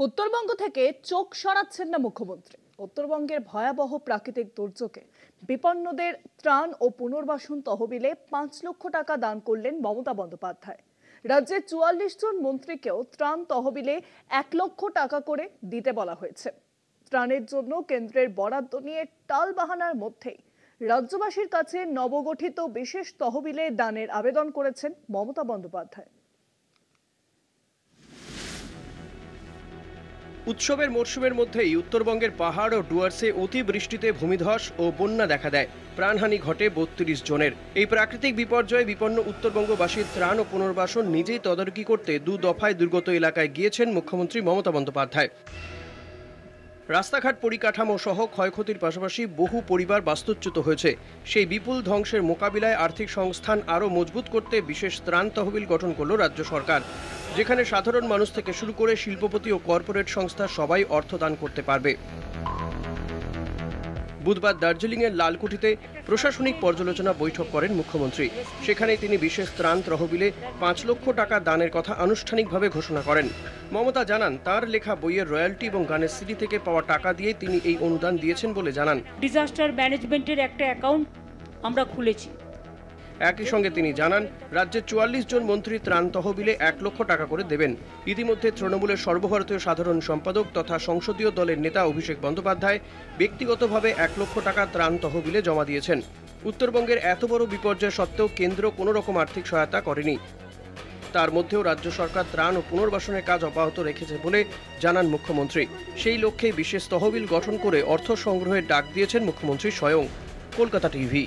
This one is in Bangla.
উত্তরবঙ্গ থেকে চোখ সরাচ্ছেন না মুখ্যমন্ত্রী। উত্তরবঙ্গের ভয়াবহ প্রাকৃতিক দুর্যোগে বিপন্নদের ত্রাণ ও পুনর্বাসন তহবিলে 5 লক্ষ টাকা দান করলেন মমতা বন্দ্যোপাধ্যায়। রাজ্যের 44 জন মন্ত্রীকেও ত্রাণ তহবিলে 1 লক্ষ টাকা করে দিতে বলা হয়েছে। ত্রাণের জন্য কেন্দ্রের বরাদ্দ নিয়ে টালবাহানার মধ্যেই রাজ্যবাসীর কাছে নবগঠিত বিশেষ তহবিলে দানের আবেদন করেছেন মমতা বন্দ্যোপাধ্যায়। উৎসবের মরশুমের মধ্যেই উত্তরবঙ্গের পাহাড় ও ডুয়ার্সে অতিবৃষ্টিতে ভূমিধস ও বন্যা দেখা দেয়। প্রাণহানি ঘটে 32 জনের। এই প্রাকৃতিক বিপর্যয়ে বিপন্ন উত্তরবঙ্গবাসীর ত্রাণ ও পুনর্বাসন নিজেই তদারকি করতে 2 দফায় দুর্গত এলাকায় গিয়েছেন মুখ্যমন্ত্রী মমতা বন্দ্যোপাধ্যায়। রাস্তাঘাট পরিকাঠামো সহ ক্ষয়ক্ষতির পাশাপাশি বহু পরিবার বাস্তুচ্যুত হয়েছে। সেই বিপুল ধ্বংসের মোকাবিলায় আর্থিক সংস্থান আরও মজবুত করতে বিশেষ ত্রাণ তহবিল গঠন করল রাজ্য সরকার, যেখানে সাধারণ মানুষ থেকে শুরু করে শিল্পপতি ও কর্পোরেট সংস্থা সবাই অর্থদান করতে পারবে। বুধবার দার্জিলিংয়ের লালকুঠিতে প্রশাসনিক পর্যালোচনা বৈঠক করেন মুখ্যমন্ত্রী। সেখানে তিনি বিশেষ ত্রাণ তহবিলে 5 লক্ষ টাকা দানের কথা আনুষ্ঠানিকভাবে ঘোষণা করেন। মমতা জানান, তার লেখা বইয়ের রয়্যালটি এবং গানের সিডি থেকে পাওয়া টাকা দিয়ে তিনি এই অনুদান দিয়েছেন বলে জানান। ডিজাস্টার ম্যানেজমেন্টের একটা অ্যাকাউন্ট আমরা খুলেছি। একই সঙ্গে তিনি জানান, রাজ্যের 44 জন মন্ত্রী ত্রাণ তহবিলে 1 লক্ষ টাকা করে দেবেন। ইতিমধ্যে তৃণমূলের সর্বভারতীয় সাধারণ সম্পাদক তথা সংসদীয় দলের নেতা অভিষেক বন্দ্যোপাধ্যায় ব্যক্তিগতভাবে 1 লক্ষ টাকা ত্রাণ তহবিলে জমা দিয়েছেন। উত্তরবঙ্গের এত বড় বিপর্যয় সত্ত্বেও কেন্দ্র কোনো রকম আর্থিক সহায়তা করেনি। তার মধ্যেও রাজ্য সরকার ত্রাণ ও পুনর্বাসনের কাজ অব্যাহত রেখেছে বলে জানান মুখ্যমন্ত্রী। সেই লক্ষ্যে বিশেষ তহবিল গঠন করে অর্থ সংগ্রহের ডাক দিয়েছেন মুখ্যমন্ত্রী স্বয়ং। কলকাতা টিভি।